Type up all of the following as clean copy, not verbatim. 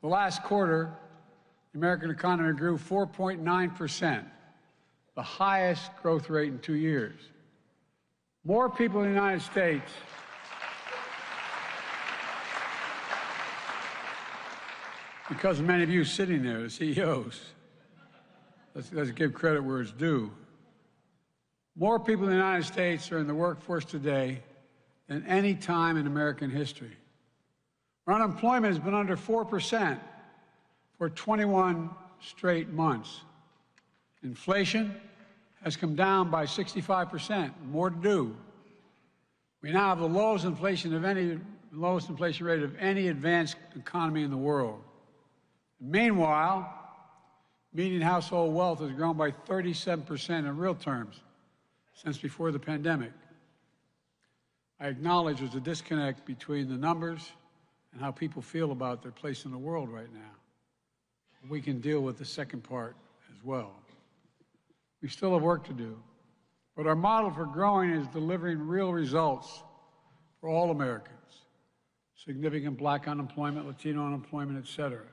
The last quarter, the American economy grew 4.9%, the highest growth rate in 2 years. More people in the United States because of many of you sitting there, the CEOs. Let's give credit where it's due. More people in the United States are in the workforce today than any time in American history. Our unemployment has been under 4% for 21 straight months. Inflation has come down by 65%, more to do. We now have the lowest inflation rate of any advanced economy in the world. Meanwhile, median household wealth has grown by 37% in real terms since before the pandemic. I acknowledge there's a disconnect between the numbers and how people feel about their place in the world right now. We can deal with the second part as well. We still have work to do, but our model for growing is delivering real results for all Americans. Significant Black unemployment, Latino unemployment, et cetera.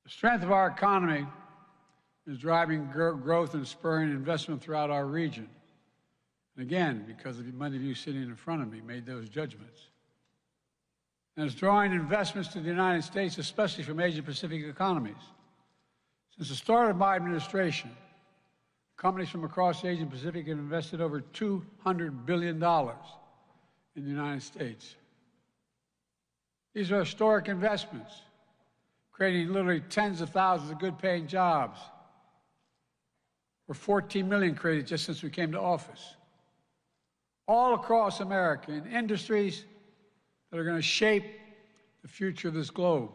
The strength of our economy is driving growth and spurring investment throughout our region. And again, because of many of you sitting in front of me made those judgments. And it's drawing investments to the United States, especially from Asia-Pacific economies. Since the start of my administration, companies from across the Asian Pacific have invested over $200 billion in the United States. These are historic investments, creating literally tens of thousands of good-paying jobs. We're 14 million created just since we came to office. All across America in industries that are going to shape the future of this globe.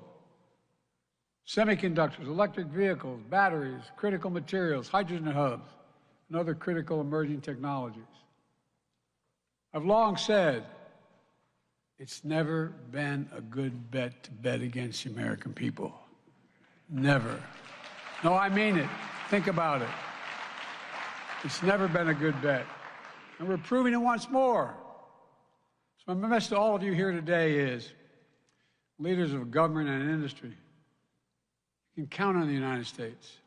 Semiconductors, electric vehicles, batteries, critical materials, hydrogen hubs, and other critical emerging technologies. I've long said it's never been a good bet to bet against the American people. Never. No, I mean it. Think about it. It's never been a good bet. And we're proving it once more. So my message to all of you here today is, leaders of government and industry, you can count on the United States.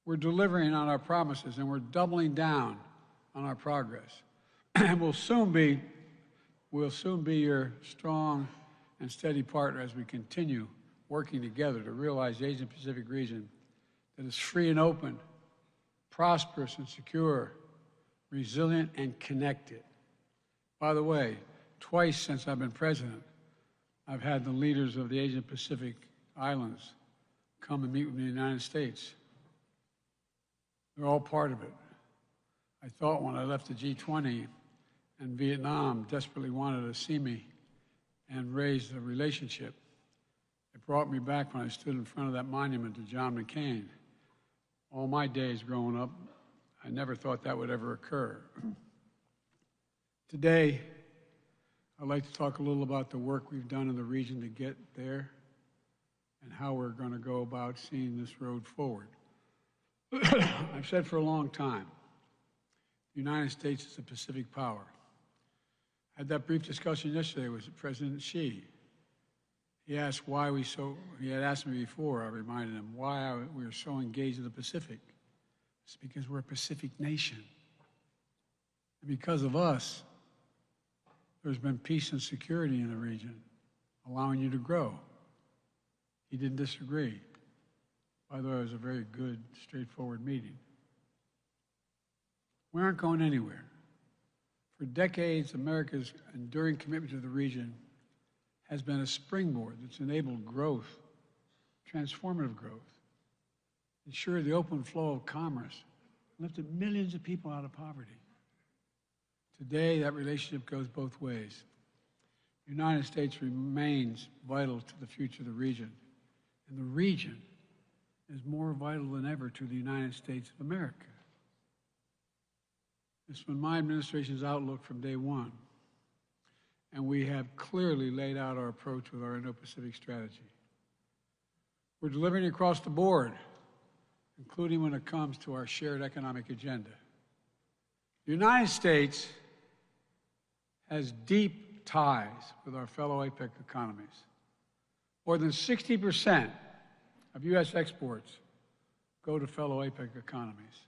We're delivering on our promises, and we're doubling down on our progress. And we'll soon be your strong and steady partner as we continue working together to realize the Asia-Pacific region that is free and open, prosperous and secure, resilient and connected. By the way, twice since I've been president, I've had the leaders of the Asia-Pacific islands come and meet with me in the United States. They're all part of it. I thought when I left the G20 and Vietnam desperately wanted to see me and raise the relationship, it brought me back when I stood in front of that monument to John McCain. All my days growing up, I never thought that would ever occur. Today, I'd like to talk a little about the work we've done in the region to get there and how we're going to go about seeing this road forward. I've said for a long time, the United States is a Pacific power. I had that brief discussion yesterday with President Xi. He asked he had asked me before, I reminded him, why we were so engaged in the Pacific. It's because we're a Pacific nation. And because of us, there's been peace and security in the region, allowing you to grow. He didn't disagree. By the way, it was a very good, straightforward meeting. We aren't going anywhere. For decades, America's enduring commitment to the region has been a springboard that's enabled growth, transformative growth, ensured the open flow of commerce, lifted millions of people out of poverty. Today, that relationship goes both ways. The United States remains vital to the future of the region, and the region is more vital than ever to the United States of America. It's been my administration's outlook from day one, and we have clearly laid out our approach with our Indo-Pacific strategy. We're delivering across the board, including when it comes to our shared economic agenda. The United States has deep ties with our fellow APEC economies. More than 60% of U.S. exports go to fellow APEC economies.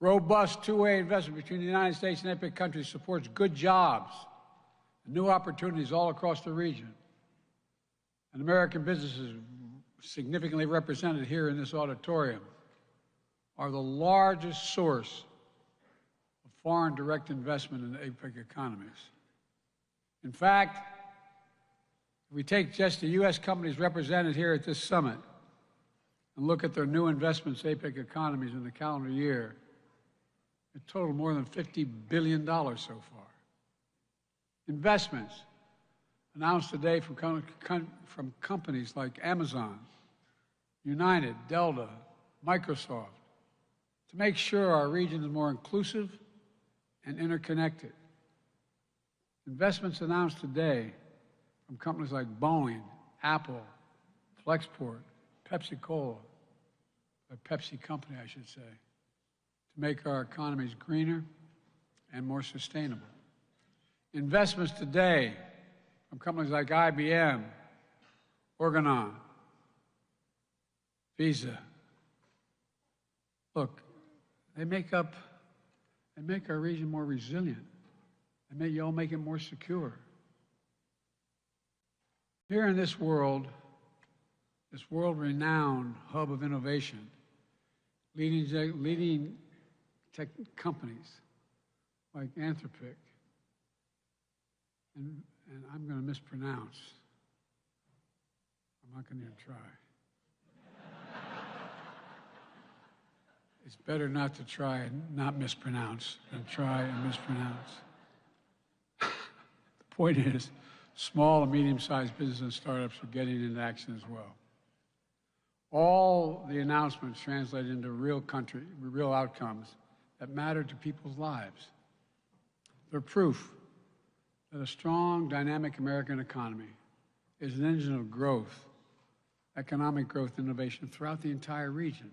Robust two-way investment between the United States and APEC countries supports good jobs and new opportunities all across the region. And American businesses, significantly represented here in this auditorium, are the largest source of foreign direct investment in the APEC economies. In fact, if we take just the U.S. companies represented here at this summit and look at their new investments in APEC economies in the calendar year, it totaled more than $50 billion so far. Investments announced today from companies like Amazon, United, Delta, Microsoft, to make sure our region is more inclusive and interconnected. Investments announced today from companies like Boeing, Apple, Flexport, Pepsi-Cola, or Pepsi Company, I should say, to make our economies greener and more sustainable. Investments today from companies like IBM, Organon, Visa. Look, they make our region more resilient. They all make it more secure. Here in this world-renowned hub of innovation, leading tech companies like Anthropic, and I'm going to mispronounce. I'm not going to even try. It's better not to try and not mispronounce than try and mispronounce. The point is, small and medium-sized businesses and startups are getting into action as well. All the announcements translate into real outcomes that matter to people's lives. They're proof that a strong, dynamic American economy is an engine of growth, economic growth, innovation throughout the entire region.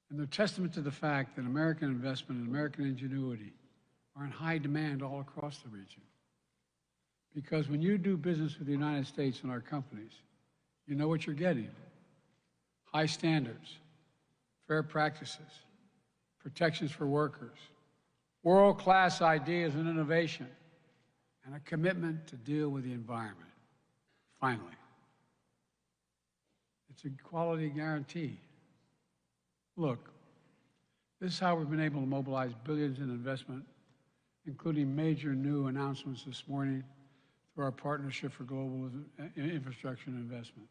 And they're testament to the fact that American investment and American ingenuity are in high demand all across the region. Because when you do business with the United States and our companies, you know what you're getting. High standards, fair practices, protections for workers, world-class ideas and innovation, and a commitment to deal with the environment. Finally, it's a quality guarantee. Look, this is how we've been able to mobilize billions in investment, including major new announcements this morning through our Partnership for Global Infrastructure and Investment.